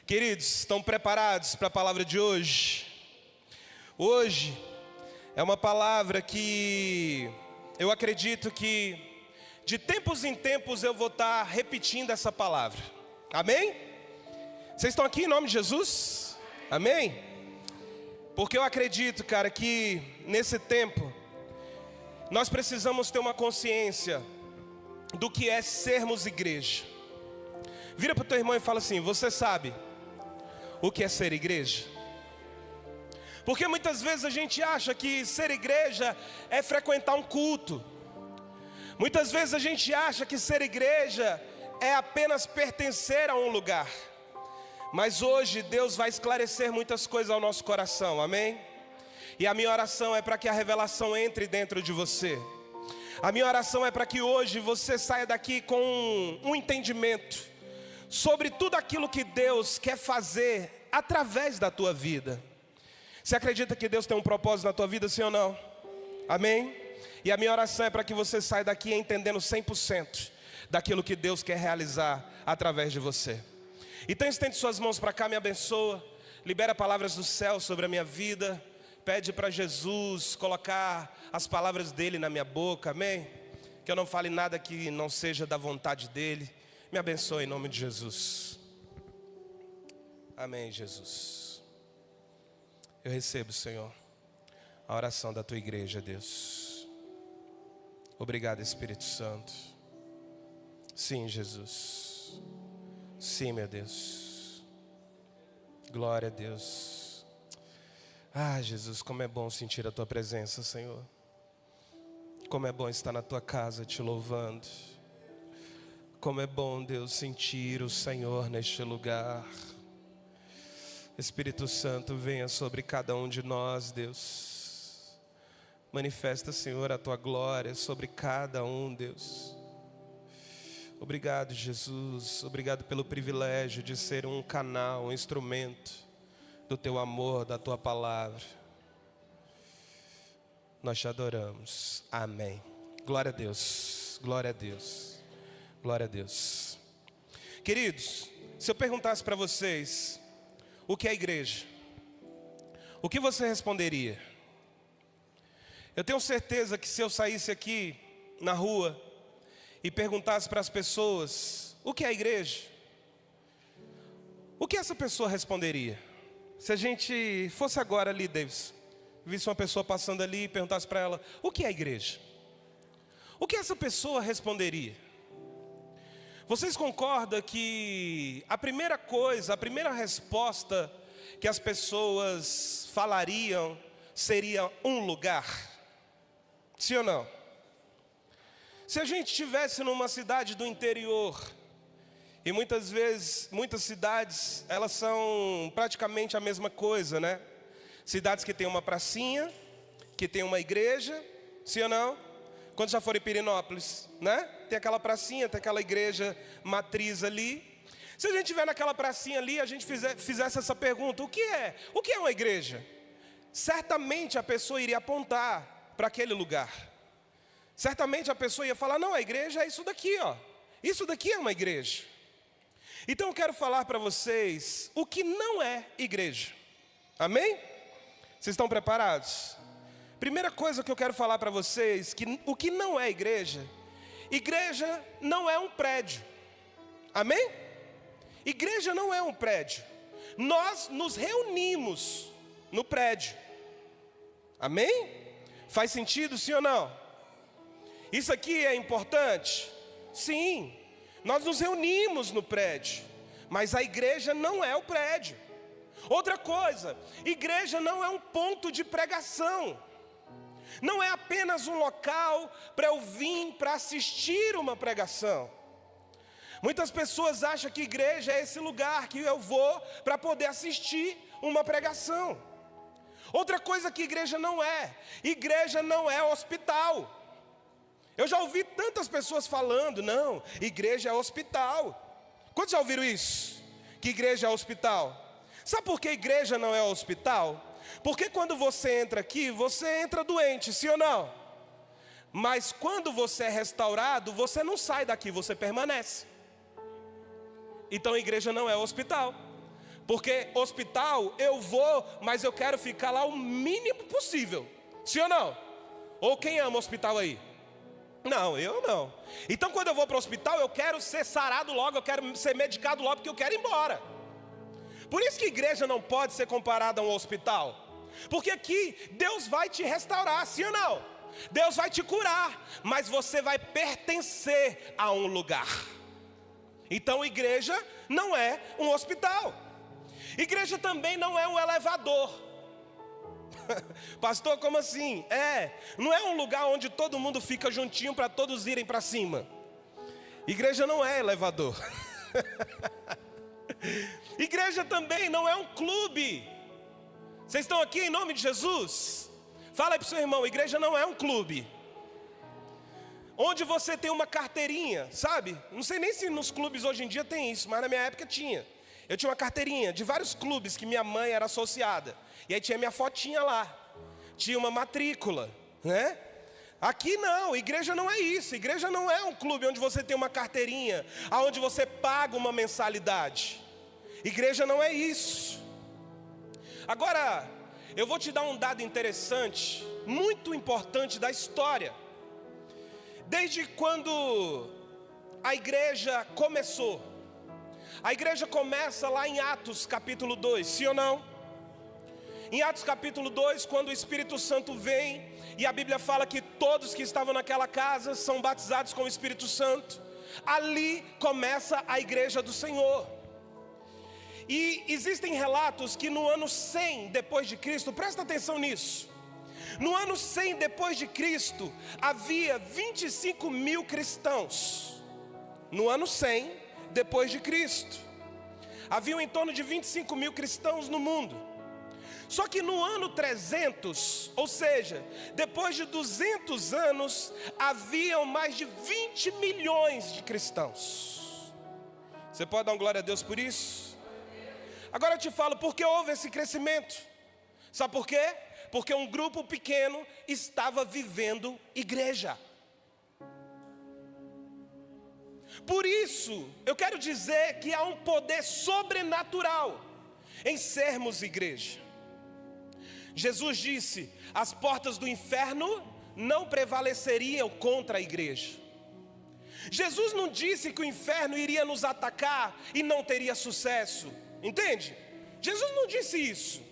Queridos, estão preparados para a palavra de hoje? Hoje é uma palavra que eu acredito que de tempos em tempos eu vou estar repetindo essa palavra. Amém? Vocês estão aqui em nome de Jesus? Amém? Porque eu acredito, cara, que nesse tempo nós precisamos ter uma consciência do que é sermos igreja. Vira para o teu irmão e fala assim: você sabe o que é ser igreja? Porque muitas vezes a gente acha que ser igreja é frequentar um culto. Muitas vezes a gente acha que ser igreja é apenas pertencer a um lugar. Mas hoje Deus vai esclarecer muitas coisas ao nosso coração, amém? E a minha oração é para que a revelação entre dentro de você. A minha oração é para que hoje você saia daqui com um entendimento sobre tudo aquilo que Deus quer fazer através da tua vida. Você acredita que Deus tem um propósito na tua vida, sim ou não? Amém? E a minha oração é para que você saia daqui entendendo 100% daquilo que Deus quer realizar através de você. Então estende suas mãos para cá, me abençoa, libera palavras do céu sobre a minha vida, pede para Jesus colocar as palavras dele na minha boca, amém? Que eu não fale nada que não seja da vontade dele. Me abençoe em nome de Jesus. Amém, Jesus. Eu recebo, Senhor, a oração da tua igreja, Deus. Obrigado, Espírito Santo. Sim, Jesus. Sim, meu Deus. Glória a Deus. Ah, Jesus, como é bom sentir a tua presença, Senhor. Como é bom estar na tua casa te louvando. Como é bom, Deus, sentir o Senhor neste lugar. Espírito Santo, venha sobre cada um de nós, Deus. Manifesta, Senhor, a tua glória sobre cada um, Deus. Obrigado, Jesus. Obrigado pelo privilégio de ser um canal, um instrumento do teu amor, da tua palavra. Nós te adoramos. Amém. Glória a Deus. Glória a Deus. Glória a Deus. Queridos, se eu perguntasse para vocês o que é igreja, o que você responderia? Eu tenho certeza que se eu saísse aqui na rua e perguntasse para as pessoas o que é igreja, o que essa pessoa responderia? Se a gente fosse agora ali, Davis, visse uma pessoa passando ali e perguntasse para ela o que é igreja, o que essa pessoa responderia? Vocês concordam que a primeira coisa, a primeira resposta que as pessoas falariam seria um lugar? Sim ou não? Se a gente estivesse numa cidade do interior, e muitas vezes, muitas cidades, elas são praticamente a mesma coisa, né? Cidades que tem uma pracinha, que tem uma igreja, sim ou não? Quando já foram em Pirenópolis, né? Tem aquela pracinha, tem aquela igreja matriz ali. Se a gente estiver naquela pracinha ali, a gente fizesse essa pergunta: o que é? O que é uma igreja? Certamente a pessoa iria apontar para aquele lugar. Certamente a pessoa ia falar: não, a igreja é isso daqui, ó. Isso daqui é uma igreja. Então eu quero falar para vocês o que não é igreja. Amém? Vocês estão preparados? Primeira coisa que eu quero falar para vocês, que o que não é igreja, igreja não é um prédio. Amém? Igreja não é um prédio. Nós nos reunimos no prédio. Amém? Faz sentido, sim ou não? Isso aqui é importante? Sim. Nós nos reunimos no prédio, mas a igreja não é o prédio. Outra coisa, igreja não é um ponto de pregação. Não é apenas um local para eu vir para assistir uma pregação. Muitas pessoas acham que igreja é esse lugar que eu vou para poder assistir uma pregação. Outra coisa que igreja não é hospital. Eu já ouvi tantas pessoas falando: não, igreja é hospital. Quantos já ouviram isso? Que igreja é hospital? Sabe por que igreja não é hospital? Porque quando você entra aqui, você entra doente, sim ou não? Mas quando você é restaurado, você não sai daqui, você permanece. Então a igreja não é hospital. Porque hospital eu vou, mas eu quero ficar lá o mínimo possível. Sim ou não? Ou quem ama hospital aí? Não, eu não. Então quando eu vou para o hospital, eu quero ser sarado logo, eu quero ser medicado logo, porque eu quero ir embora. Por isso que a igreja não pode ser comparada a um hospital. Porque aqui Deus vai te restaurar, sim ou não? Deus vai te curar, mas você vai pertencer a um lugar. Então igreja não é um hospital. Igreja também não é um elevador. Pastor, como assim? Não é um lugar onde todo mundo fica juntinho para todos irem para cima. Igreja não é elevador. Igreja também não é um clube. Vocês estão aqui em nome de Jesus? Fala aí para o seu irmão, igreja não é um clube onde você tem uma carteirinha, sabe? Não sei nem se nos clubes hoje em dia tem isso, mas na minha época tinha. Eu tinha uma carteirinha de vários clubes que minha mãe era associada. E aí tinha minha fotinha lá. Tinha uma matrícula, né? Aqui não, igreja não é isso. Igreja não é um clube onde você tem uma carteirinha, onde você paga uma mensalidade. Igreja não é isso. Agora, eu vou te dar um dado interessante, muito importante da história. Desde quando a igreja começou. A igreja começa lá em Atos capítulo 2, sim ou não? Em Atos capítulo 2, quando o Espírito Santo vem, e a Bíblia fala que todos que estavam naquela casa são batizados com o Espírito Santo. Ali começa a igreja do Senhor. E existem relatos que no ano 100 depois de Cristo, presta atenção nisso. No ano 100 depois de Cristo, havia 25 mil cristãos. No ano 100 depois de Cristo, haviam em torno de 25 mil cristãos no mundo. Só que no ano 300, ou seja, depois de 200 anos, haviam mais de 20 milhões de cristãos. Você pode dar uma glória a Deus por isso? Agora eu te falo, por que houve esse crescimento? Sabe por quê? Porque um grupo pequeno estava vivendo igreja. Por isso, eu quero dizer que há um poder sobrenatural em sermos igreja. Jesus disse: as portas do inferno não prevaleceriam contra a igreja. Jesus não disse que o inferno iria nos atacar e não teria sucesso. Entende? Jesus não disse isso.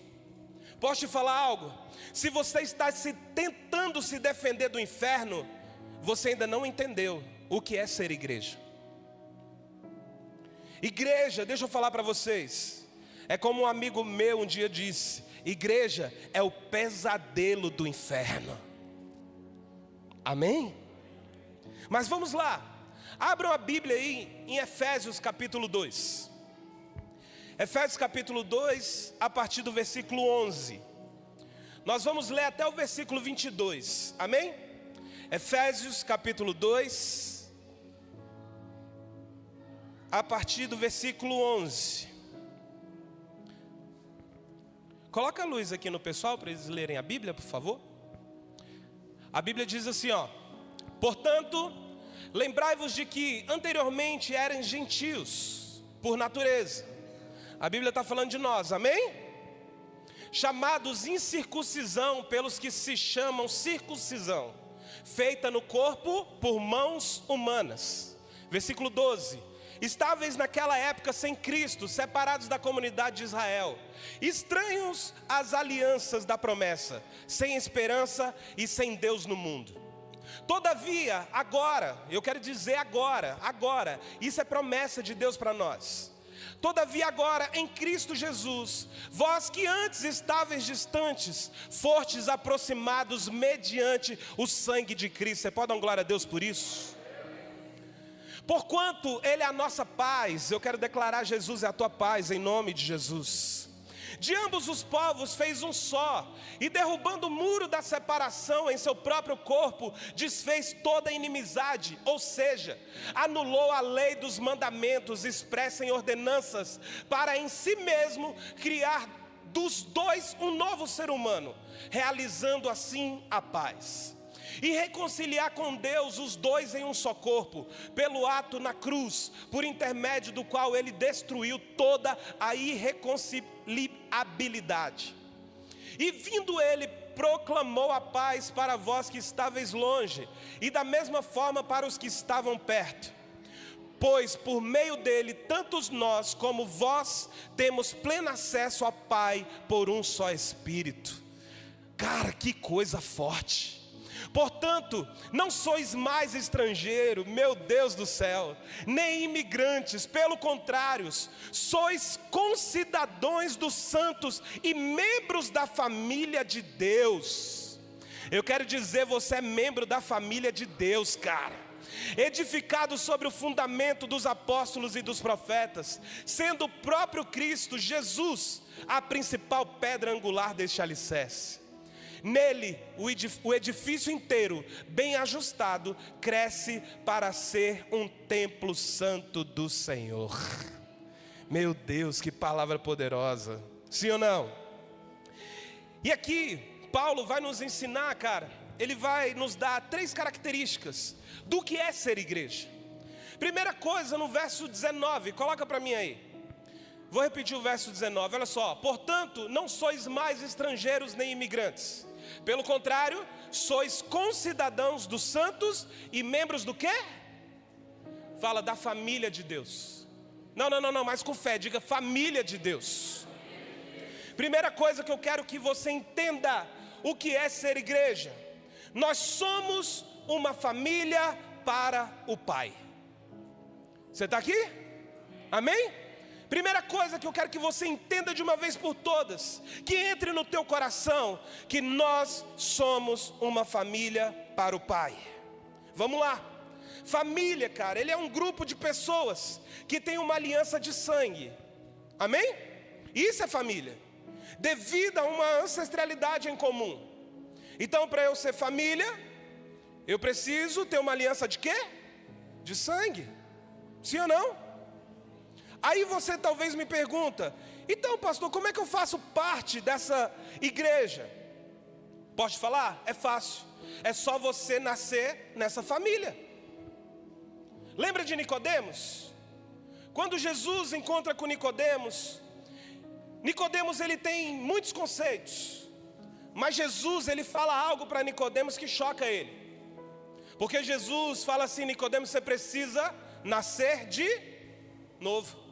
Posso te falar algo? Se você está tentando se defender do inferno, você ainda não entendeu o que é ser igreja. Igreja, deixa eu falar para vocês, é como um amigo meu um dia disse: igreja é o pesadelo do inferno. Amém? Mas vamos lá, abram a Bíblia aí em Efésios capítulo 2. Efésios capítulo 2, a partir do versículo 11. Nós vamos ler até o versículo 22, amém? Efésios capítulo 2, a partir do versículo 11. Coloca a luz aqui no pessoal para eles lerem a Bíblia, por favor. A Bíblia diz assim, ó: portanto, lembrai-vos de que anteriormente eram gentios por natureza. A Bíblia está falando de nós, amém? Chamados incircuncisão pelos que se chamam circuncisão, feita no corpo por mãos humanas. Versículo 12: estáveis naquela época sem Cristo, separados da comunidade de Israel, estranhos às alianças da promessa, sem esperança e sem Deus no mundo. Todavia, agora, eu quero dizer agora, isso é promessa de Deus para nós. Todavia agora, em Cristo Jesus, vós que antes estáveis distantes, fostes aproximados mediante o sangue de Cristo. Você pode dar uma glória a Deus por isso? Porquanto Ele é a nossa paz, eu quero declarar: Jesus é a tua paz, em nome de Jesus. De ambos os povos fez um só, e derrubando o muro da separação em seu próprio corpo, desfez toda a inimizade, ou seja, anulou a lei dos mandamentos expressa em ordenanças, para em si mesmo criar dos dois um novo ser humano, realizando assim a paz. e reconciliar com Deus os dois em um só corpo, pelo ato na cruz, por intermédio do qual ele destruiu toda a irreconciliabilidade. E vindo ele, proclamou a paz para vós que estáveis longe, e da mesma forma para os que estavam perto. Pois por meio dele, tantos nós como vós, temos pleno acesso ao Pai por um só Espírito. Cara, que coisa forte! Portanto, não sois mais estrangeiros, meu Deus do céu, nem imigrantes, pelo contrário, sois concidadãos dos santos e membros da família de Deus. Eu quero dizer, você é membro da família de Deus, cara. Edificado sobre o fundamento dos apóstolos e dos profetas, sendo o próprio Cristo Jesus a principal pedra angular deste alicerce. Nele, o edifício inteiro, bem ajustado, cresce para ser um templo santo do Senhor. Meu Deus, que palavra poderosa. Sim ou não? E aqui, Paulo vai nos ensinar, cara, ele vai nos dar 3 características do que é ser igreja. Primeira coisa, no verso 19, coloca para mim aí. Vou repetir o verso 19, olha só. Portanto, não sois mais estrangeiros nem imigrantes. Pelo contrário, sois concidadãos dos santos e membros do quê? Fala da família de Deus. Não, mas com fé, diga família de Deus. Primeira coisa que eu quero que você entenda o que é ser igreja. Nós somos uma família para o Pai. Você está aqui? Amém? Primeira coisa que eu quero que você entenda de uma vez por todas, que entre no teu coração, que nós somos uma família para o Pai. Vamos lá. Família, cara, ele é um grupo de pessoas que tem uma aliança de sangue. Amém? Isso é família, devido a uma ancestralidade em comum. Então, para eu ser família, eu preciso ter uma aliança de quê? De sangue. Sim ou não? Aí você talvez me pergunta, então pastor, como é que eu faço parte dessa igreja? Posso falar? É fácil, é só você nascer nessa família. Lembra de Nicodemos? Quando Jesus encontra com Nicodemos, ele tem muitos conceitos, mas Jesus ele fala algo para Nicodemos que choca ele. Porque Jesus fala assim: Nicodemos, você precisa nascer de novo.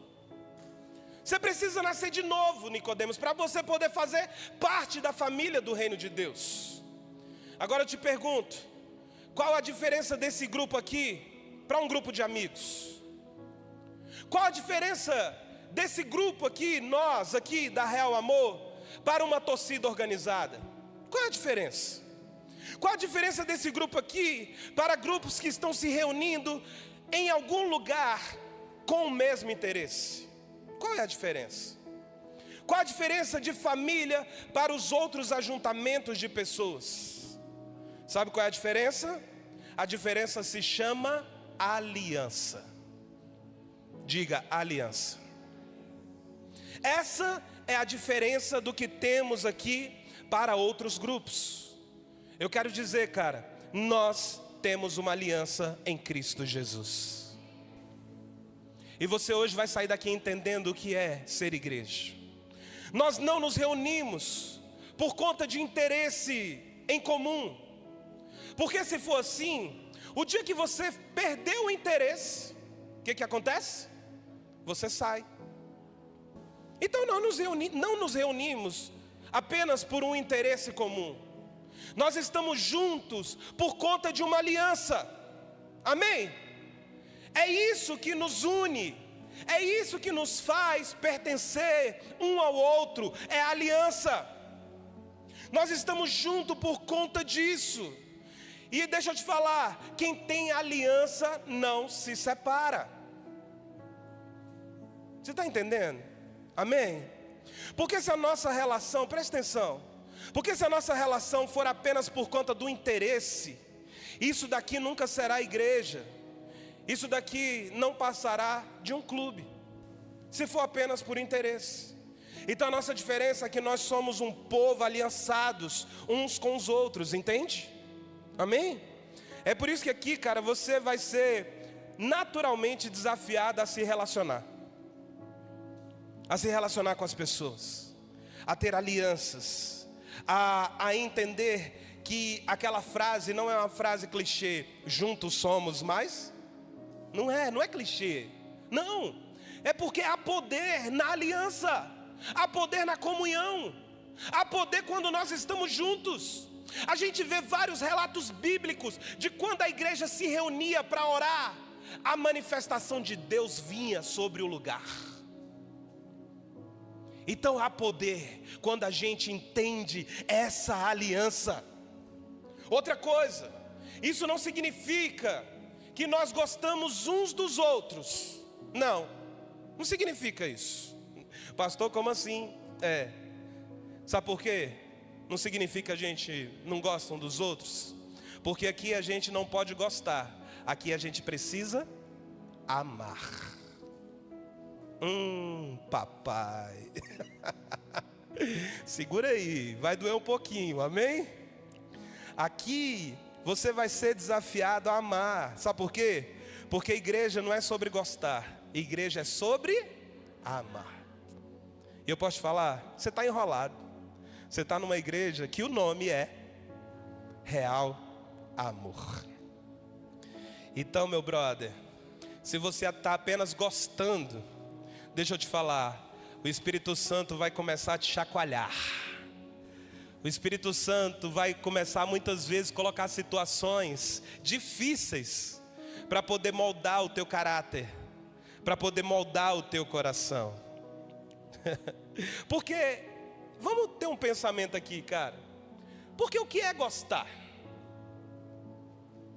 Você precisa nascer de novo, Nicodemos, para você poder fazer parte da família do reino de Deus. Agora eu te pergunto, qual a diferença desse grupo aqui para um grupo de amigos? Qual a diferença desse grupo aqui, nós aqui da Real Amor, para uma torcida organizada? Qual é a diferença? Qual a diferença desse grupo aqui para grupos que estão se reunindo em algum lugar com o mesmo interesse? Qual é a diferença? Qual a diferença de família para os outros ajuntamentos de pessoas? Sabe qual é a diferença? A diferença se chama aliança. Diga aliança. Essa é a diferença do que temos aqui para outros grupos. Eu quero dizer, cara, nós temos uma aliança em Cristo Jesus. E você hoje vai sair daqui entendendo o que é ser igreja. Nós não nos reunimos por conta de interesse em comum. Porque se for assim, o dia que você perdeu o interesse, o que acontece? Você sai. Então não nos reunimos apenas por um interesse comum. Nós estamos juntos por conta de uma aliança. Amém? É isso que nos une, é isso que nos faz pertencer um ao outro, é a aliança. Nós estamos juntos por conta disso. E deixa eu te falar, quem tem aliança não se separa. Você está entendendo? Amém? Porque se a nossa relação, presta atenção, porque se a nossa relação for apenas por conta do interesse, isso daqui nunca será igreja. Isso daqui não passará de um clube, se for apenas por interesse. Então a nossa diferença é que nós somos um povo aliançados uns com os outros, entende? Amém? É por isso que aqui, cara, você vai ser naturalmente desafiado a se relacionar. A se relacionar com as pessoas. A ter alianças. A entender que aquela frase não é uma frase clichê. Juntos somos mais. Não é clichê. Não. É porque há poder na aliança. Há poder na comunhão. Há poder quando nós estamos juntos. A gente vê vários relatos bíblicos de quando a igreja se reunia para orar, a manifestação de Deus vinha sobre o lugar. Então há poder quando a gente entende essa aliança. Outra coisa, isso não significa que nós gostamos uns dos outros. Não significa isso. Pastor, como assim? Sabe por quê? Não significa que a gente não gosta um dos outros. Porque aqui a gente não pode gostar. Aqui a gente precisa amar. Papai. Segura aí, vai doer um pouquinho, amém? Aqui você vai ser desafiado a amar. Sabe por quê? Porque a igreja não é sobre gostar. A igreja é sobre amar. E eu posso te falar, você está enrolado. Você está numa igreja que o nome é Real Amor. Então, meu brother, se você está apenas gostando, deixa eu te falar, o Espírito Santo vai começar a te chacoalhar. O Espírito Santo vai começar muitas vezes a colocar situações difíceis para poder moldar o teu caráter, para poder moldar o teu coração. Porque vamos ter um pensamento aqui, cara. Porque o que é gostar?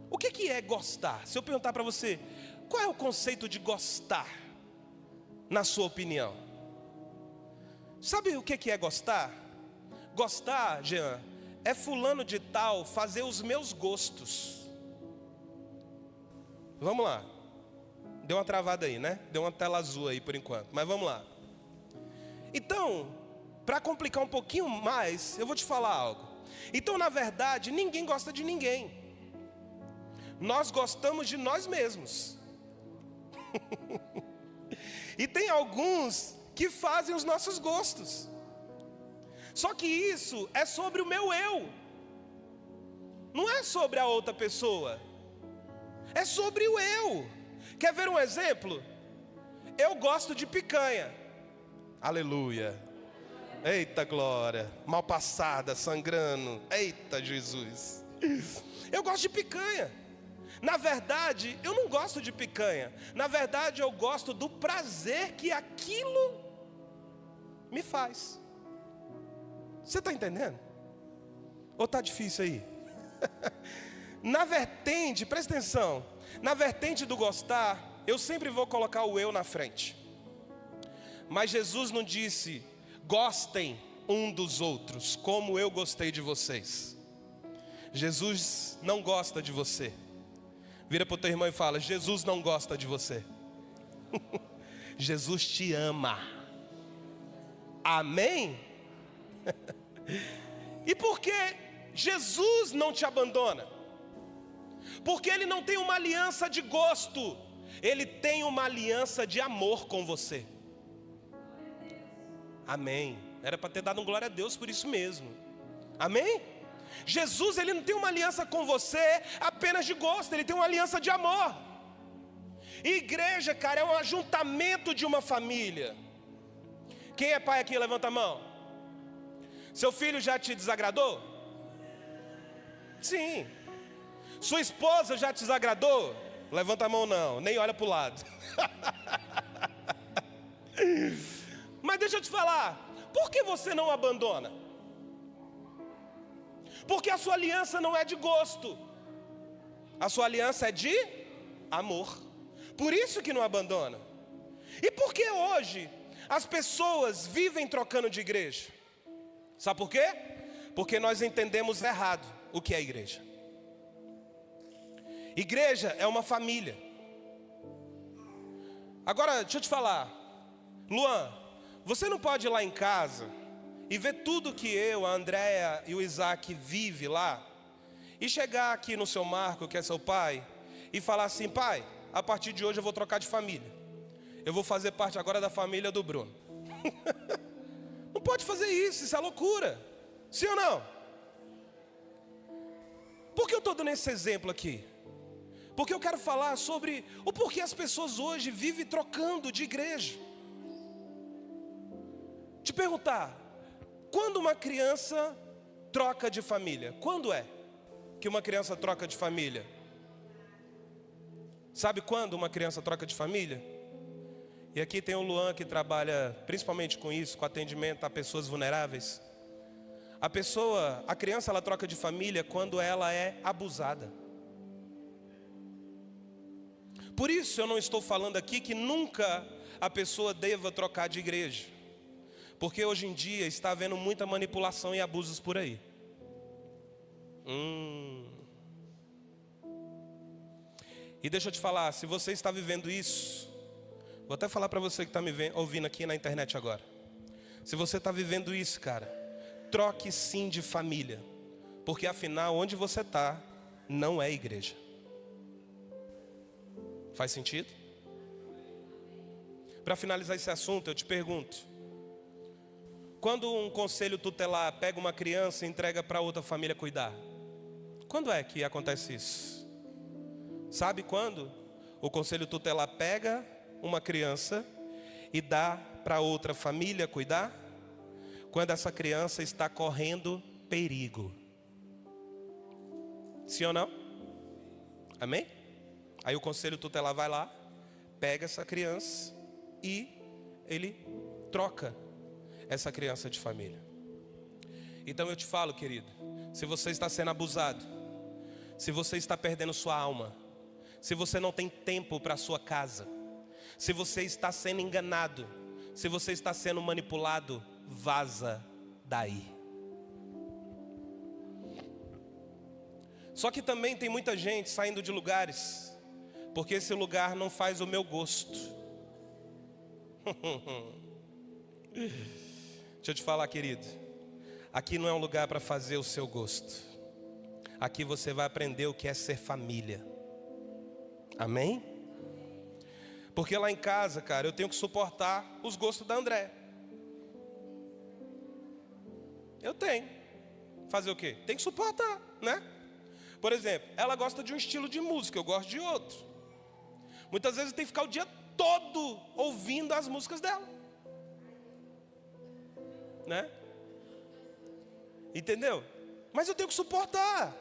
O que é gostar? Se eu perguntar para você, qual é o conceito de gostar, na sua opinião? Sabe o que é gostar? Gostar, Jean, é fulano de tal fazer os meus gostos. Vamos lá. Deu uma travada aí, né? Deu uma tela azul aí por enquanto, mas vamos lá. Então, para complicar um pouquinho mais, eu vou te falar algo. Então, na verdade, ninguém gosta de ninguém. Nós gostamos de nós mesmos. E tem alguns que fazem os nossos gostos. Só que isso é sobre o meu eu. Não é sobre a outra pessoa. É sobre o eu. Quer ver um exemplo? Eu gosto de picanha. Aleluia. Eita glória. Mal passada, sangrando. Eita Jesus. Eu gosto de picanha. Na verdade, eu não gosto de picanha. Na verdade, eu gosto do prazer que aquilo me faz. Você está entendendo? Ou está difícil aí? Na vertente, presta atenção. Na vertente do gostar, eu sempre vou colocar o eu na frente. Mas Jesus não disse, gostem um dos outros, como eu gostei de vocês. Jesus não gosta de você. Vira para o teu irmão e fala, Jesus não gosta de você. Jesus te ama. Amém? E por que Jesus não te abandona? Porque Ele não tem uma aliança de gosto. Ele tem uma aliança de amor com você. Amém. Era para ter dado um glória a Deus por isso mesmo. Amém? Jesus, Ele não tem uma aliança com você apenas de gosto. Ele tem uma aliança de amor. Igreja, cara, é um ajuntamento de uma família. Quem é pai aqui? Levanta a mão. Seu filho já te desagradou? Sim. Sua esposa já te desagradou? Levanta a mão não, nem olha para o lado. Mas deixa eu te falar, por que você não abandona? Porque a sua aliança não é de gosto. A sua aliança é de amor. Por isso que não abandona. E por que hoje as pessoas vivem trocando de igreja? Sabe por quê? Porque nós entendemos errado o que é igreja. Igreja é uma família. Agora, deixa eu te falar, Luan, você não pode ir lá em casa e ver tudo que eu, a Andréia e o Isaac vive lá e chegar aqui no seu Marco, que é seu pai, e falar assim: pai, a partir de hoje eu vou trocar de família. Eu vou fazer parte agora da família do Bruno. Não pode fazer isso é loucura. Sim ou não? Por que eu estou dando esse exemplo aqui? Porque eu quero falar sobre o porquê as pessoas hoje vivem trocando de igreja. Te perguntar, quando uma criança troca de família? Quando é que uma criança troca de família? Sabe quando uma criança troca de família? E aqui tem o Luan que trabalha principalmente com isso, com atendimento a pessoas vulneráveis. A criança ela troca de família quando ela é abusada. Por isso eu não estou falando aqui que nunca a pessoa deva trocar de igreja. Porque hoje em dia está havendo muita manipulação e abusos por aí. E deixa eu te falar, se você está vivendo isso, vou até falar para você que está me ouvindo aqui na internet agora. Se você está vivendo isso, cara, troque sim de família. Porque afinal, onde você está, não é igreja. Faz sentido? Para finalizar esse assunto, eu te pergunto: quando um conselho tutelar pega uma criança e entrega para outra família cuidar, quando é que acontece isso? Sabe quando o conselho tutelar pega uma criança e dá para outra família cuidar? Quando essa criança está correndo perigo. Sim ou não? Amém? Aí o conselho tutelar vai lá, pega essa criança e ele troca essa criança de família. Então eu te falo, querido, se você está sendo abusado, se você está perdendo sua alma, se você não tem tempo para a sua casa, se você está sendo enganado, se você está sendo manipulado, vaza daí. Só que também tem muita gente saindo de lugares porque esse lugar não faz o meu gosto. Deixa eu te falar, querido, aqui não é um lugar para fazer o seu gosto. Aqui você vai aprender o que é ser família. Amém? Porque lá em casa, cara, eu tenho que suportar os gostos da André. Eu tenho. Fazer o quê? Tem que suportar, né? Por exemplo, ela gosta de um estilo de música, eu gosto de outro. Muitas vezes eu tenho que ficar o dia todo ouvindo as músicas dela, né? Entendeu? Mas eu tenho que suportar.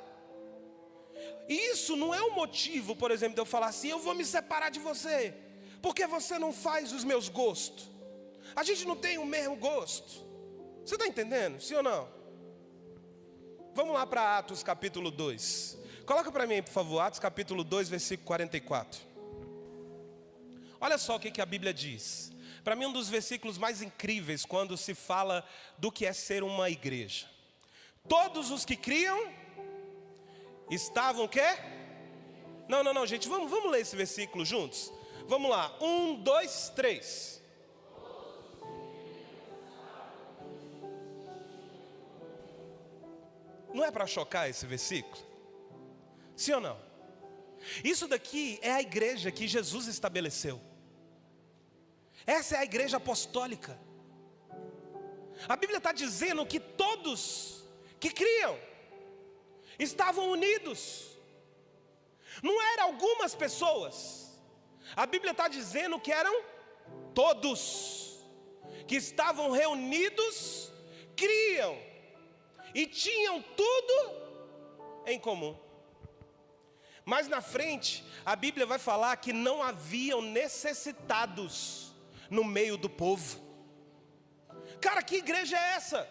Isso não é um motivo, por exemplo, de eu falar assim: eu vou me separar de você, porque você não faz os meus gostos. A gente não tem o mesmo gosto. Você está entendendo? Sim ou não? Vamos lá para Atos capítulo 2. Coloca para mim, por favor, Atos capítulo 2, versículo 44. Olha só o que a Bíblia diz. Para mim, um dos versículos mais incríveis quando se fala do que é ser uma igreja. Todos os que criam estavam o quê? Não, gente, vamos ler esse versículo juntos? Vamos lá, 1, 2, 3. Não é para chocar esse versículo? Sim ou não? Isso daqui é a igreja que Jesus estabeleceu. Essa é a igreja apostólica. A Bíblia está dizendo que todos que criam estavam unidos. Não eram algumas pessoas. A Bíblia está dizendo que eram todos que estavam reunidos, criam e tinham tudo em comum. Mas na frente, a Bíblia vai falar que não haviam necessitados no meio do povo. Cara, que igreja é essa?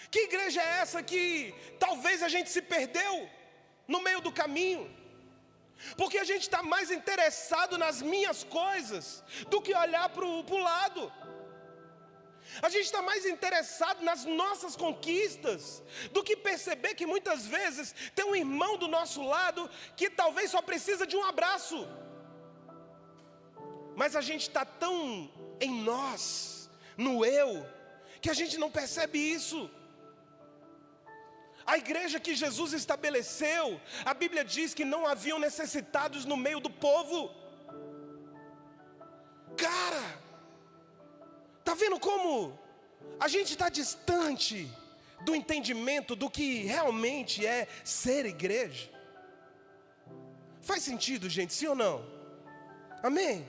Que igreja é essa que talvez a gente se perdeu no meio do caminho? Porque a gente está mais interessado nas minhas coisas do que olhar para o lado. A gente está mais interessado nas nossas conquistas do que perceber que muitas vezes tem um irmão do nosso lado que talvez só precisa de um abraço. Mas a gente está tão em nós, no eu, que a gente não percebe isso. A igreja que Jesus estabeleceu, a Bíblia diz que não haviam necessitados no meio do povo. Cara, tá vendo como a gente está distante do entendimento do que realmente é ser igreja? Faz sentido, gente, sim ou não? Amém?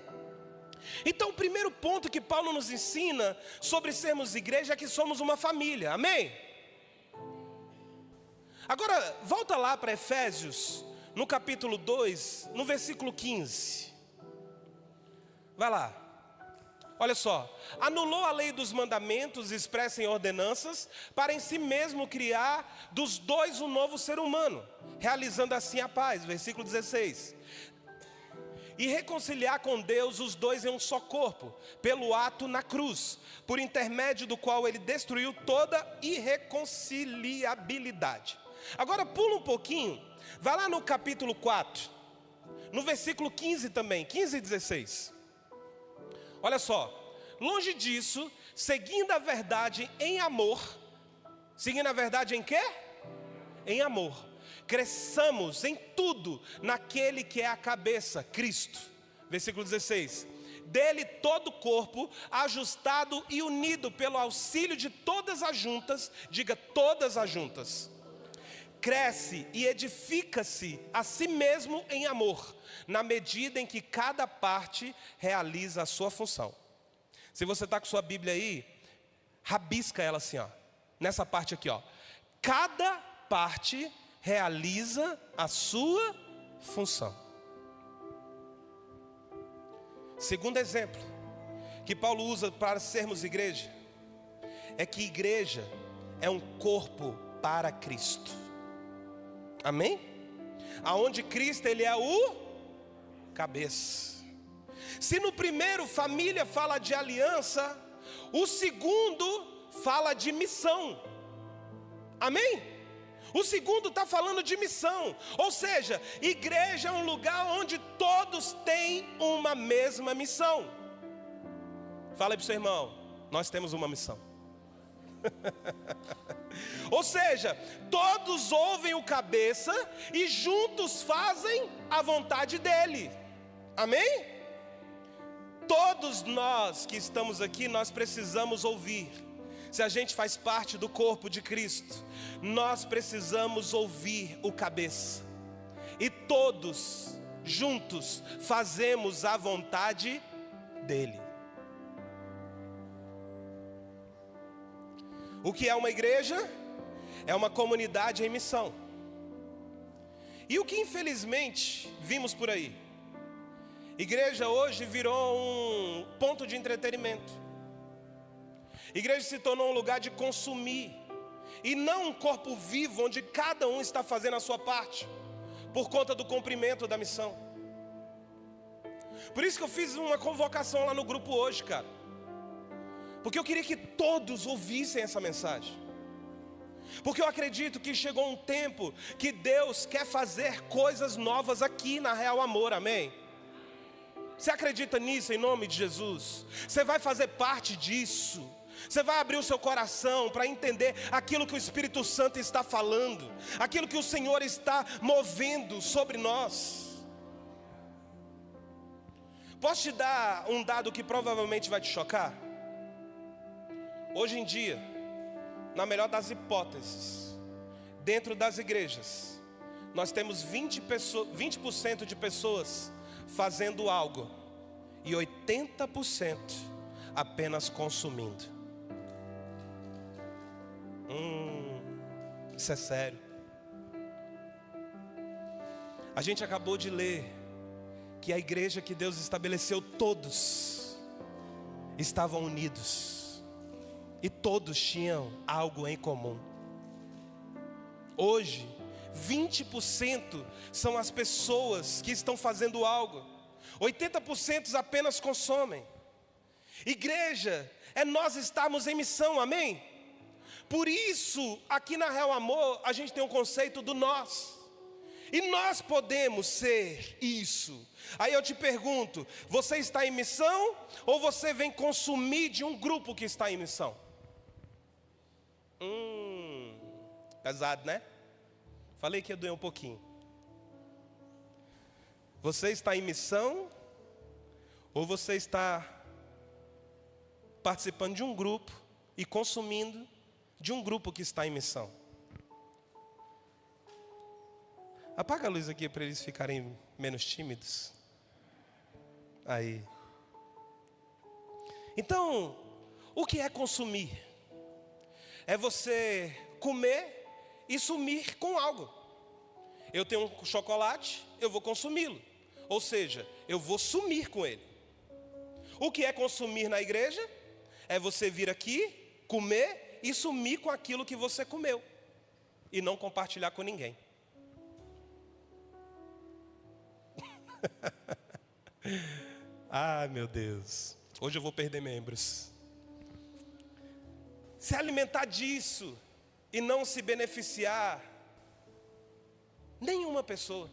Então o primeiro ponto que Paulo nos ensina sobre sermos igreja é que somos uma família, amém? Agora, volta lá para Efésios, no capítulo 2, no versículo 15. Vai lá. Olha só. Anulou a lei dos mandamentos expressa em ordenanças, para em si mesmo criar dos dois um novo ser humano, realizando assim a paz. Versículo 16. E reconciliar com Deus os dois em um só corpo, pelo ato na cruz, por intermédio do qual ele destruiu toda irreconciliabilidade. Agora pula um pouquinho, vai lá no capítulo 4, no versículo 15 também, 15 e 16. Olha só, longe disso, seguindo a verdade em amor, seguindo a verdade em quê? Em amor, cresçamos em tudo naquele que é a cabeça, Cristo. Versículo 16. Dele todo o corpo, ajustado e unido pelo auxílio de todas as juntas, diga todas as juntas, cresce e edifica-se a si mesmo em amor, na medida em que cada parte realiza a sua função. Se você está com sua Bíblia aí, rabisca ela assim, ó, nessa parte aqui, ó. Cada parte realiza a sua função. Segundo exemplo que Paulo usa para sermos igreja, é que igreja é um corpo para Cristo. Amém? Aonde Cristo ele é o cabeça. Se no primeiro família fala de aliança, o segundo fala de missão. Amém? O segundo está falando de missão. Ou seja, igreja é um lugar onde todos têm uma mesma missão. Fala aí para o seu irmão, nós temos uma missão. Ou seja, todos ouvem o cabeça e juntos fazem a vontade dele. Amém? Todos nós que estamos aqui, nós precisamos ouvir. Se a gente faz parte do corpo de Cristo, nós precisamos ouvir o cabeça. E todos juntos fazemos a vontade dele. O que é uma igreja? É uma comunidade em missão. E o que infelizmente vimos por aí? Igreja hoje virou um ponto de entretenimento. Igreja se tornou um lugar de consumir, e não um corpo vivo onde cada um está fazendo a sua parte, por conta do cumprimento da missão. Por isso que eu fiz uma convocação lá no grupo hoje, cara. Porque eu queria que todos ouvissem essa mensagem. Porque eu acredito que chegou um tempo que Deus quer fazer coisas novas aqui na Real Amor, amém? Você acredita nisso em nome de Jesus? Você vai fazer parte disso. Você vai abrir o seu coração para entender aquilo que o Espírito Santo está falando, aquilo que o Senhor está movendo sobre nós. Posso te dar um dado que provavelmente vai te chocar? Hoje em dia, na melhor das hipóteses, dentro das igrejas, nós temos 20% de pessoas fazendo algo e 80% apenas consumindo. Isso é sério. A gente acabou de ler que a igreja que Deus estabeleceu, todos estavam unidos e todos tinham algo em comum. Hoje, 20% são as pessoas que estão fazendo algo, 80% apenas consomem. Igreja é nós estarmos em missão, amém? Por isso, aqui na Real Amor, a gente tem um conceito do nós. E nós podemos ser isso. Aí eu te pergunto, você está em missão ou você vem consumir de um grupo que está em missão? Pesado, né? Falei que ia doer um pouquinho. Você está em missão ou você está participando de um grupo e consumindo de um grupo que está em missão? Apaga a luz aqui para eles ficarem menos tímidos. Aí. Então, o que é consumir? É você comer e sumir com algo. Eu tenho um chocolate, eu vou consumi-lo. Ou seja, eu vou sumir com ele. O que é consumir na igreja? É você vir aqui, comer e sumir com aquilo que você comeu. E não compartilhar com ninguém. Ai, meu Deus. Hoje eu vou perder membros. Se alimentar disso e não se beneficiar nenhuma pessoa.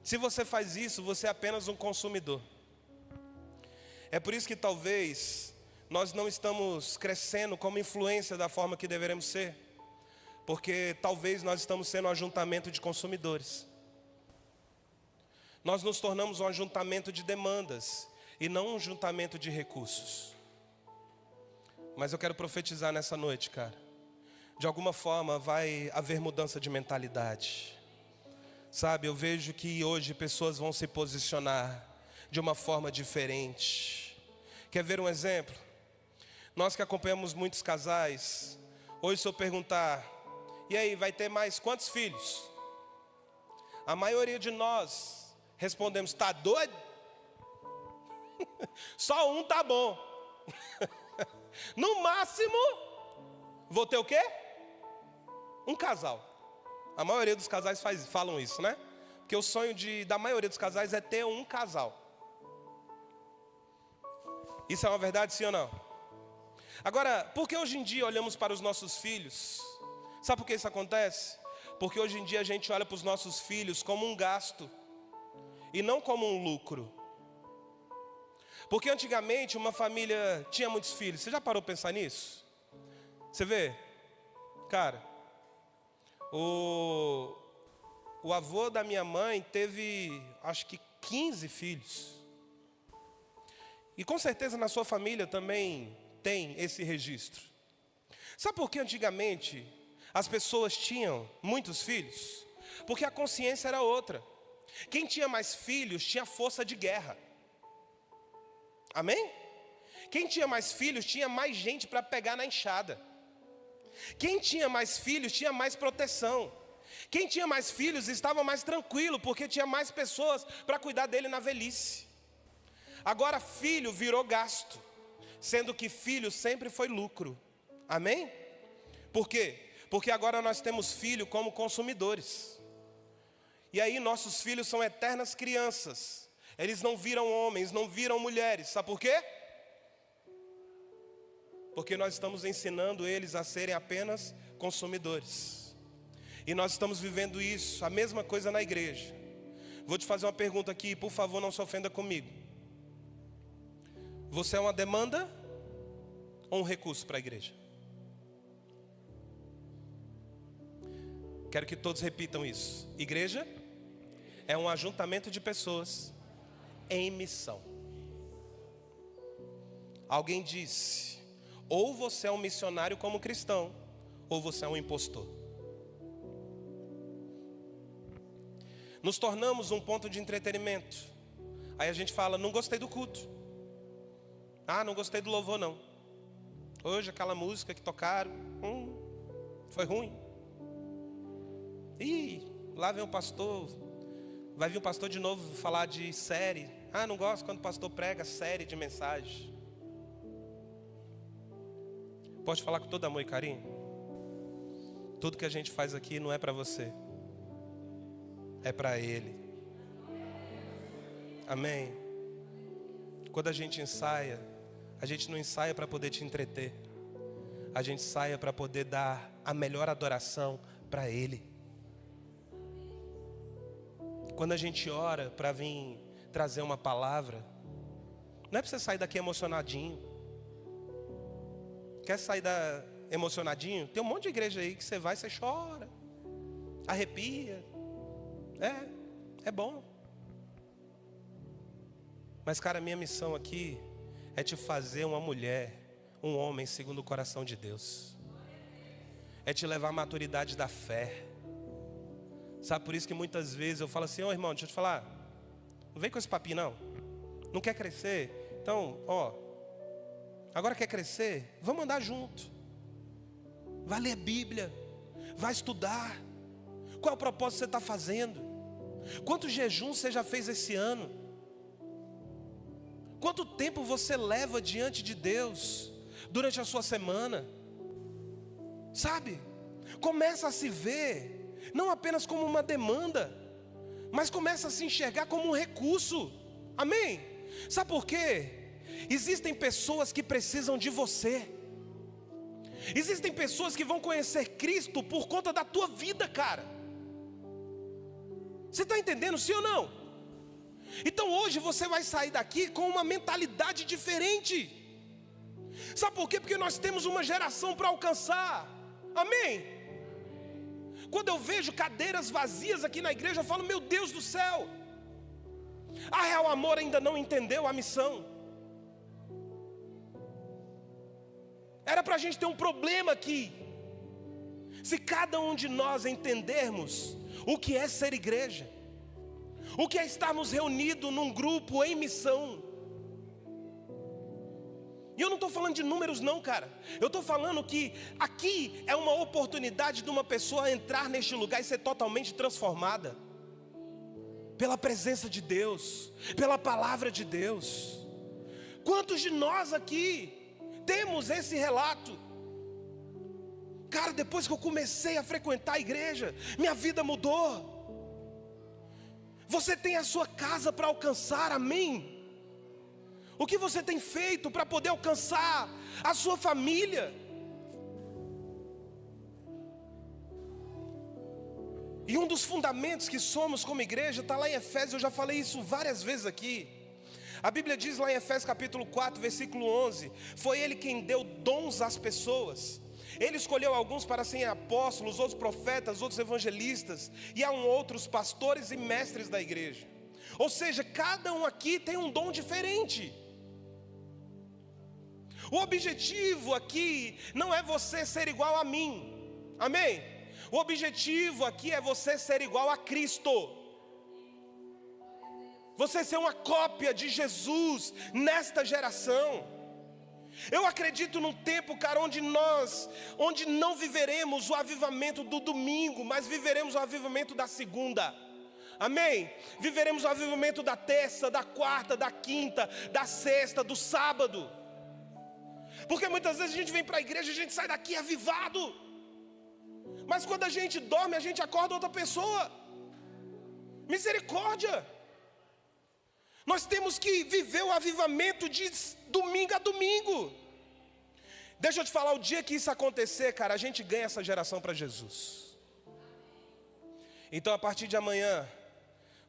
Se você faz isso, você é apenas um consumidor. É por isso que talvez nós não estamos crescendo como influência da forma que deveremos ser. Porque talvez nós estamos sendo um ajuntamento de consumidores. Nós nos tornamos um ajuntamento de demandas e não um ajuntamento de recursos. Mas eu quero profetizar nessa noite, cara. De alguma forma vai haver mudança de mentalidade. Sabe, eu vejo que hoje pessoas vão se posicionar de uma forma diferente. Quer ver um exemplo? Nós que acompanhamos muitos casais, hoje se eu perguntar, e aí, vai ter mais quantos filhos? A maioria de nós respondemos, tá doido? Só um tá bom. No máximo, vou ter o quê? Um casal. A maioria dos casais falam isso, né? Porque o sonho da maioria dos casais é ter um casal. Isso é uma verdade, sim ou não? Agora, por que hoje em dia olhamos para os nossos filhos? Sabe por que isso acontece? Porque hoje em dia a gente olha para os nossos filhos como um gasto e não como um lucro. Porque antigamente uma família tinha muitos filhos. Você já parou para pensar nisso? Você vê? Cara, o avô da minha mãe teve, acho que 15 filhos. E com certeza na sua família também tem esse registro. Sabe por que antigamente as pessoas tinham muitos filhos? Porque a consciência era outra. Quem tinha mais filhos tinha força de guerra. Amém? Quem tinha mais filhos tinha mais gente para pegar na enxada. Quem tinha mais filhos tinha mais proteção. Quem tinha mais filhos estava mais tranquilo, porque tinha mais pessoas para cuidar dele na velhice. Agora filho virou gasto, sendo que filho sempre foi lucro. Amém? Por quê? Porque agora nós temos filho como consumidores. E aí nossos filhos são eternas crianças. Eles não viram homens, não viram mulheres. Sabe por quê? Porque nós estamos ensinando eles a serem apenas consumidores. E nós estamos vivendo isso, a mesma coisa na igreja. Vou te fazer uma pergunta aqui, por favor, não se ofenda comigo. Você é uma demanda ou um recurso para a igreja? Quero que todos repitam isso. Igreja é um ajuntamento de pessoas em missão. Alguém disse, ou você é um missionário como cristão, ou você é um impostor. Nos tornamos um ponto de entretenimento. Aí a gente fala, não gostei do culto. Ah, não gostei do louvor não. Hoje aquela música que tocaram, foi ruim. Ih, lá vem o pastor. Vai vir o pastor de novo falar de série. Ah, não gosto quando o pastor prega série de mensagem. Pode falar com todo amor e carinho? Tudo que a gente faz aqui não é para você. É para Ele. Amém? Quando a gente ensaia, a gente não ensaia para poder te entreter. A gente ensaia para poder dar a melhor adoração para Ele. Quando a gente ora para vir trazer uma palavra, não é para você sair daqui emocionadinho. Quer sair emocionadinho, tem um monte de igreja aí que você vai, você chora, arrepia. É bom. Mas, cara, minha missão aqui é te fazer uma mulher, um homem segundo o coração de Deus. É te levar à maturidade da fé. Sabe, por isso que muitas vezes eu falo assim: ô irmão, deixa eu te falar, não vem com esse papinho não. Não quer crescer? Então, agora quer crescer? Vamos andar junto. Vai ler Bíblia, vai estudar. Qual é o propósito que você está fazendo? Quanto jejum você já fez esse ano? Quanto tempo você leva diante de Deus durante a sua semana? Sabe? Começa a se ver não apenas como uma demanda, mas começa a se enxergar como um recurso. Amém? Sabe por quê? Existem pessoas que precisam de você. Existem pessoas que vão conhecer Cristo por conta da tua vida, cara. Você está entendendo, sim ou não? Então hoje você vai sair daqui com uma mentalidade diferente. Sabe por quê? Porque nós temos uma geração para alcançar. Amém? Quando eu vejo cadeiras vazias aqui na igreja, eu falo: meu Deus do céu, a Real Amor ainda não entendeu a missão. Era para a gente ter um problema aqui. Se cada um de nós entendermos o que é ser igreja, o que é estarmos reunidos num grupo em missão. E eu não estou falando de números não, cara. Eu estou falando que aqui é uma oportunidade de uma pessoa entrar neste lugar e ser totalmente transformada pela presença de Deus, pela palavra de Deus. Quantos de nós aqui temos esse relato? Cara, depois que eu comecei a frequentar a igreja, minha vida mudou. Você tem a sua casa para alcançar, amém? O que você tem feito para poder alcançar a sua família? E um dos fundamentos que somos como igreja está lá em Efésios. Eu já falei isso várias vezes aqui. A Bíblia diz lá em Efésios capítulo 4, versículo 11: foi Ele quem deu dons às pessoas. Ele escolheu alguns para serem apóstolos, outros profetas, outros evangelistas, e há outros pastores e mestres da igreja. Ou seja, cada um aqui tem um dom diferente. O objetivo aqui não é você ser igual a mim, amém? O objetivo aqui é você ser igual a Cristo. Você ser uma cópia de Jesus nesta geração. Eu acredito num tempo, cara, onde não viveremos o avivamento do domingo, mas viveremos o avivamento da segunda. Amém? Viveremos o avivamento da terça, da quarta, da quinta, da sexta, do sábado. Porque muitas vezes a gente vem para a igreja e a gente sai daqui avivado, mas quando a gente dorme, a gente acorda outra pessoa. Misericórdia. Nós temos que viver o avivamento de domingo a domingo. Deixa eu te falar, o dia que isso acontecer, cara, a gente ganha essa geração para Jesus. Então a partir de amanhã,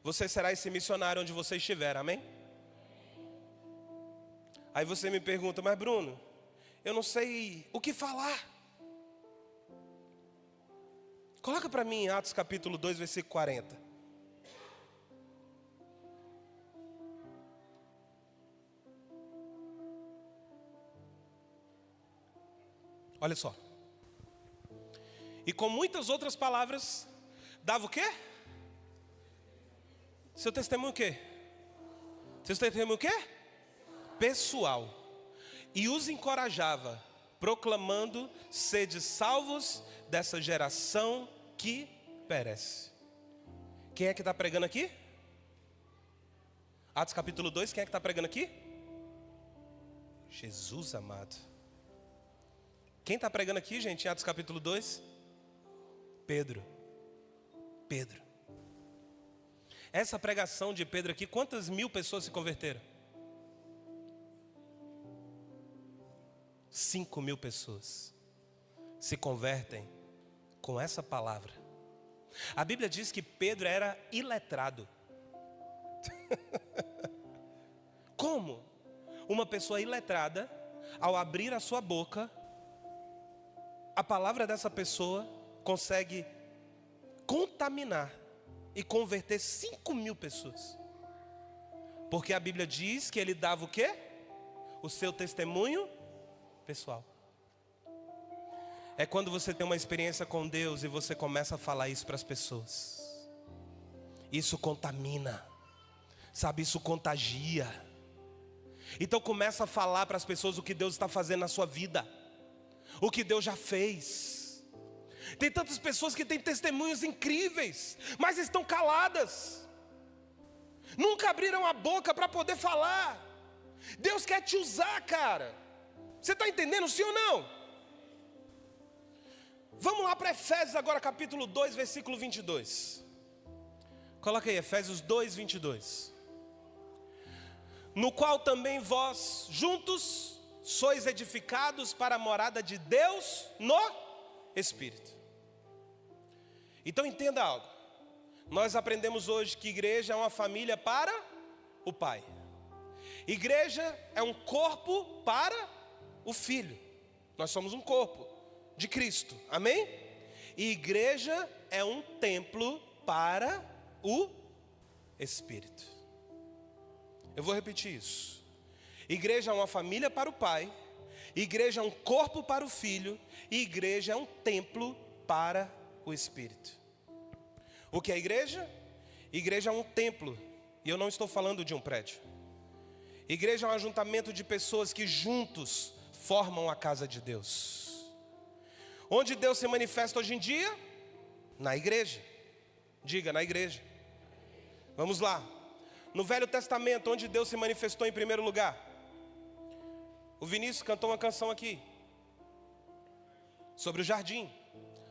você será esse missionário onde você estiver, amém? Aí você me pergunta: mas Bruno, eu não sei o que falar. Coloca para mim em Atos capítulo 2, versículo 40. Olha só. E com muitas outras palavras, dava o quê? Seu testemunho o quê? Seu testemunho o quê? Pessoal. E os encorajava, proclamando: sede salvos dessa geração que perece. Quem é que está pregando aqui? Atos capítulo 2, quem é que está pregando aqui? Jesus amado. Quem está pregando aqui, gente, em Atos capítulo 2? Pedro. Essa pregação de Pedro aqui, quantas mil pessoas se converteram? 5.000 pessoas se convertem com essa palavra. A Bíblia diz que Pedro era iletrado. Como uma pessoa iletrada, ao abrir a sua boca, a palavra dessa pessoa consegue contaminar e converter 5.000 pessoas. Porque a Bíblia diz que ele dava o quê? O seu testemunho pessoal. É quando você tem uma experiência com Deus e você começa a falar isso para as pessoas. Isso contamina, sabe, isso contagia. Então começa a falar para as pessoas o que Deus está fazendo na sua vida, o que Deus já fez. Tem tantas pessoas que têm testemunhos incríveis, mas estão caladas, nunca abriram a boca para poder falar. Deus quer te usar, cara. Você está entendendo, sim ou não? Vamos lá para Efésios agora, capítulo 2, versículo 22. Coloca aí, Efésios 2, 22. No qual também vós, juntos, sois edificados para a morada de Deus no Espírito. Então entenda algo. Nós aprendemos hoje que igreja é uma família para o Pai. Igreja é um corpo para o Filho. Nós somos um corpo de Cristo, amém? E igreja é um templo para o Espírito. Eu vou repetir isso. Igreja é uma família para o Pai, igreja é um corpo para o Filho, e igreja é um templo para o Espírito. O que é igreja? Igreja é um templo, e eu não estou falando de um prédio. Igreja é um ajuntamento de pessoas que juntos formam a casa de Deus. Onde Deus se manifesta hoje em dia? Na igreja. Diga, na igreja. Vamos lá. No Velho Testamento, onde Deus se manifestou em primeiro lugar? O Vinícius cantou uma canção aqui sobre o jardim.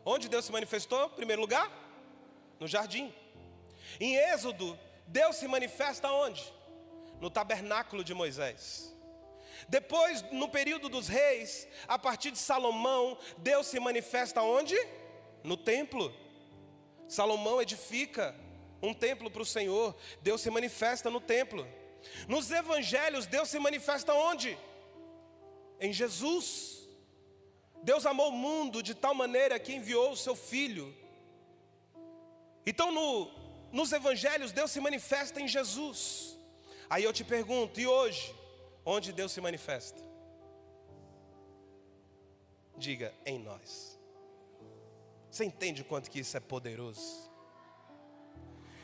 Onde Deus se manifestou em primeiro lugar? No jardim. Em Êxodo, Deus se manifesta onde? No tabernáculo de Moisés. Depois, no período dos reis, a partir de Salomão, Deus se manifesta onde? No templo. Salomão edifica um templo para o Senhor. Deus se manifesta no templo. Nos evangelhos, Deus se manifesta onde? Em Jesus. Deus amou o mundo de tal maneira que enviou o seu Filho. Então nos evangelhos, Deus se manifesta em Jesus. Aí eu te pergunto, e hoje? Onde Deus se manifesta? Diga, em nós. Você entende o quanto que isso é poderoso?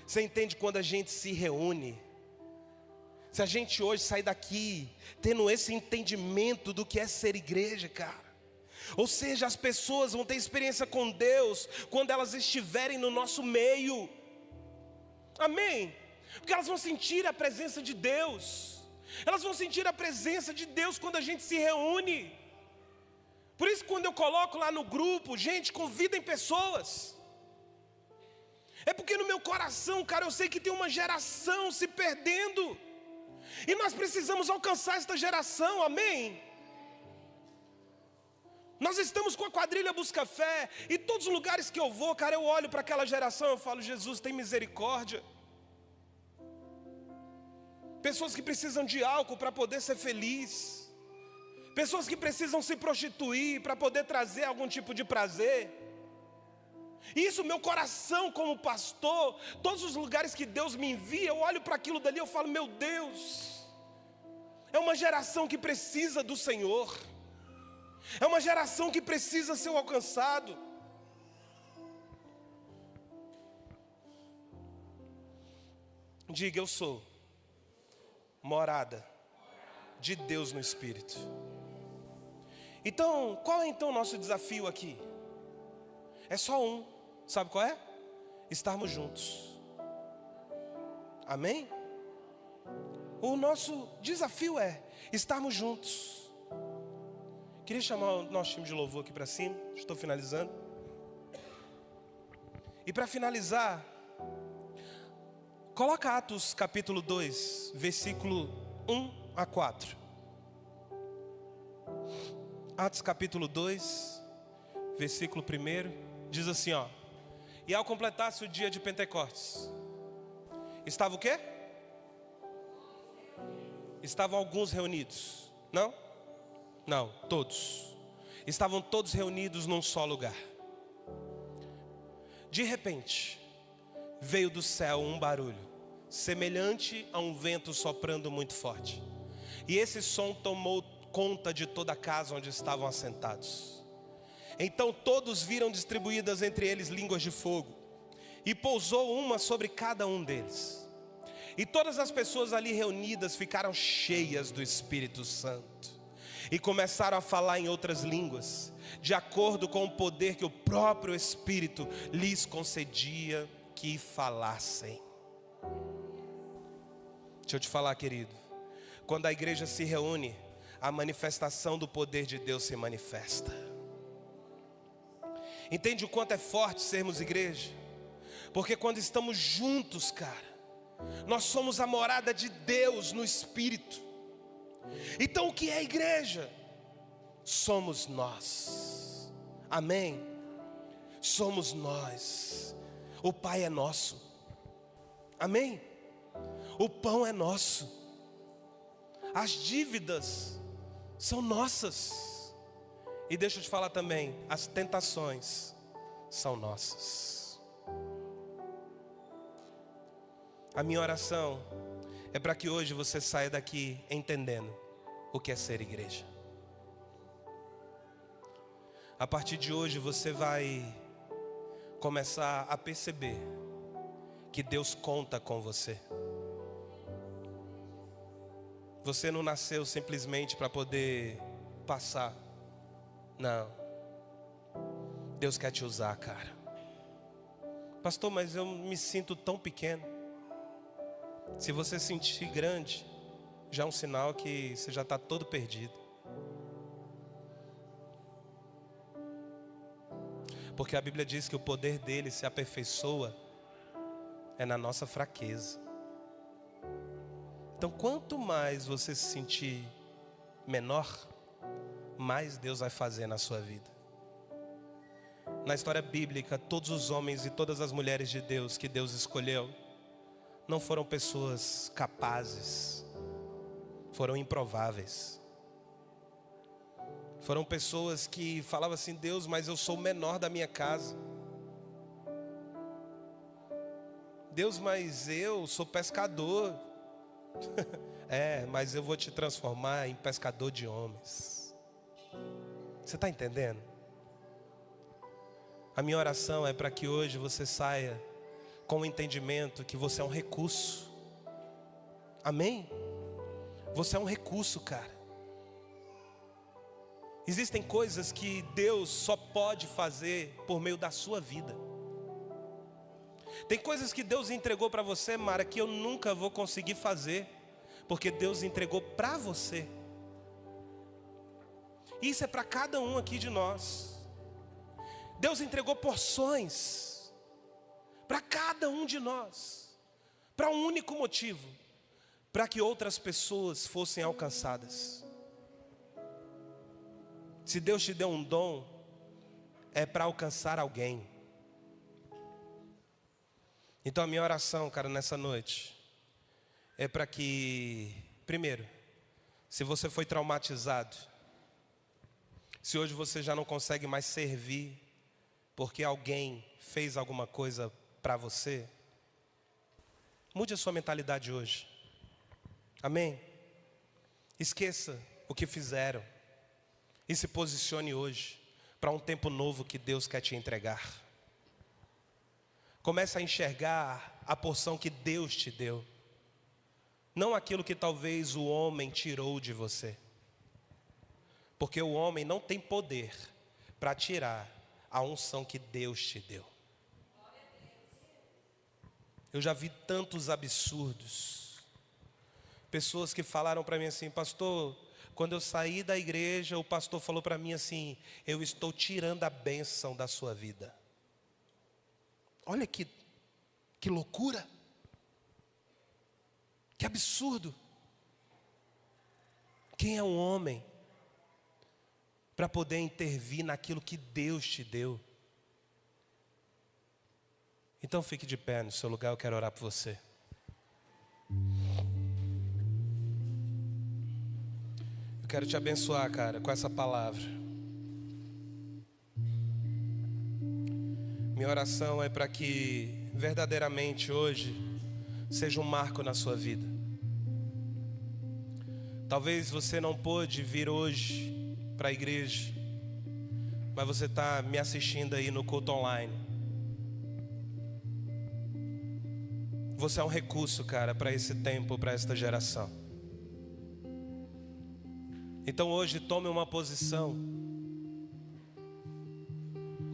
Você entende quando a gente se reúne? Se a gente hoje sair daqui tendo esse entendimento do que é ser igreja, cara. Ou seja, as pessoas vão ter experiência com Deus quando elas estiverem no nosso meio. Amém? Porque elas vão sentir a presença de Deus. Elas vão sentir a presença de Deus quando a gente se reúne. Por isso, quando eu coloco lá no grupo, gente, convidem pessoas. É porque no meu coração, cara, eu sei que tem uma geração se perdendo. E nós precisamos alcançar esta geração, amém? Nós estamos com a quadrilha Busca Fé. E todos os lugares que eu vou, cara, eu olho para aquela geração, eu falo, Jesus, tem misericórdia. Pessoas que precisam de álcool para poder ser feliz. Pessoas que precisam se prostituir para poder trazer algum tipo de prazer. Isso, meu coração como pastor, todos os lugares que Deus me envia, eu olho para aquilo dali e eu falo, meu Deus, é uma geração que precisa do Senhor. É uma geração que precisa ser alcançado. Diga, eu sou morada de Deus no Espírito. Então, qual é então o nosso desafio aqui? É só um, sabe qual é? Estarmos juntos. Amém? O nosso desafio é estarmos juntos. Queria chamar o nosso time de louvor aqui para cima. Estou finalizando. E para finalizar, coloca Atos capítulo 2, versículo 1 a 4. Atos capítulo 2, versículo 1, diz assim, ó. E ao completar-se o dia de Pentecostes, estava o quê? Estavam alguns reunidos. Não? Não, todos. estavam todos reunidos num só lugar. De repente, veio do céu um barulho, semelhante a um vento soprando muito forte. E esse som tomou conta de toda a casa onde estavam assentados. Então todos viram distribuídas entre eles línguas de fogo, e pousou uma sobre cada um deles. E todas as pessoas ali reunidas ficaram cheias do Espírito Santo e começaram a falar em outras línguas, de acordo com o poder que o próprio Espírito lhes concedia que falassem. Deixa eu te falar, querido, quando a igreja se reúne, a manifestação do poder de Deus se manifesta. Entende o quanto é forte sermos igreja? Porque quando estamos juntos, cara, nós somos a morada de Deus no Espírito. Então o que é igreja? Somos nós. Amém? Somos nós. O Pai é nosso. Amém? O pão é nosso. As dívidas são nossas. E deixa eu te falar também, as tentações são nossas. A minha oração é para que hoje você saia daqui entendendo o que é ser igreja. A partir de hoje você vai começar a perceber que Deus conta com você. Você não nasceu simplesmente para poder passar. Não. Deus quer te usar, cara. Pastor, mas eu me sinto tão pequeno. Se você sentir grande, já é um sinal que você já está todo perdido. Porque a Bíblia diz que o poder dele se aperfeiçoa é na nossa fraqueza. Então quanto mais você se sentir menor, mais Deus vai fazer na sua vida. Na história bíblica, todos os homens e todas as mulheres de Deus que Deus escolheu não foram pessoas capazes, foram improváveis. Foram pessoas que falavam assim: Deus, mas eu sou o menor da minha casa. Deus, mas eu sou pescador. Mas eu vou te transformar em pescador de homens. Você está entendendo? A minha oração é para que hoje você saia com o entendimento que você é um recurso. Amém? Você é um recurso, cara. Existem coisas que Deus só pode fazer por meio da sua vida. Tem coisas que Deus entregou para você, Mara, que eu nunca vou conseguir fazer, porque Deus entregou para você. Isso é para cada um aqui de nós. Deus entregou porções para cada um de nós, para um único motivo: para que outras pessoas fossem alcançadas. Se Deus te deu um dom, é para alcançar alguém. Então a minha oração, cara, nessa noite é para que, primeiro, se você foi traumatizado, se hoje você já não consegue mais servir porque alguém fez alguma coisa para você, mude a sua mentalidade hoje. Amém? Esqueça o que fizeram e se posicione hoje para um tempo novo que Deus quer te entregar. Comece a enxergar a porção que Deus te deu, não aquilo que talvez o homem tirou de você. Porque o homem não tem poder para tirar a unção que Deus te deu. Eu já vi tantos absurdos. Pessoas que falaram para mim assim: pastor, quando eu saí da igreja, o pastor falou para mim assim: eu estou tirando a bênção da sua vida. Olha que loucura. Que absurdo. Quem é um homem para poder intervir naquilo que Deus te deu? Então fique de pé no seu lugar, eu quero orar por você. Eu quero te abençoar, cara, com essa palavra. Minha oração é para que verdadeiramente hoje seja um marco na sua vida. Talvez você não pôde vir hoje para a igreja, mas você está me assistindo aí no culto online. Você é um recurso, cara, para esse tempo, para esta geração. Então hoje tome uma posição.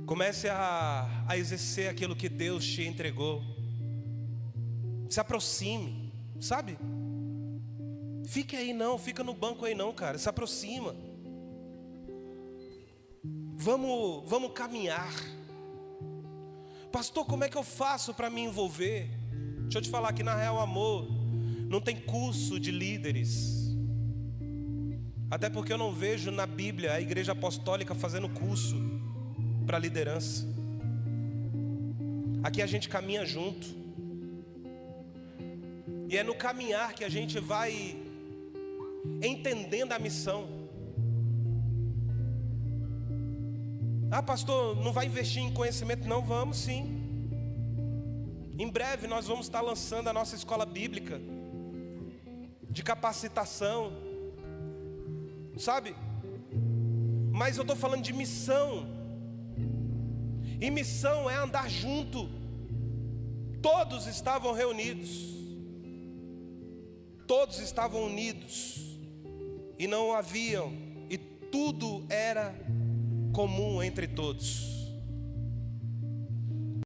Comece a exercer aquilo que Deus te entregou. Se aproxime, sabe? Fique aí não, fica no banco aí não, cara. Se aproxima. Vamos caminhar. Pastor, como é que eu faço para me envolver? Deixa eu te falar que na Real Amor não tem curso de líderes. Até porque eu não vejo na Bíblia a igreja apostólica fazendo curso para liderança. Aqui a gente caminha junto. E é no caminhar que a gente vai entendendo a missão. Ah, pastor, não vai investir em conhecimento? Não, vamos sim. Em breve nós vamos estar lançando a nossa escola bíblica de capacitação, sabe? Mas eu estou falando de missão. E missão é andar junto. Todos estavam reunidos, todos estavam unidos, e não haviam, e tudo era comum entre todos.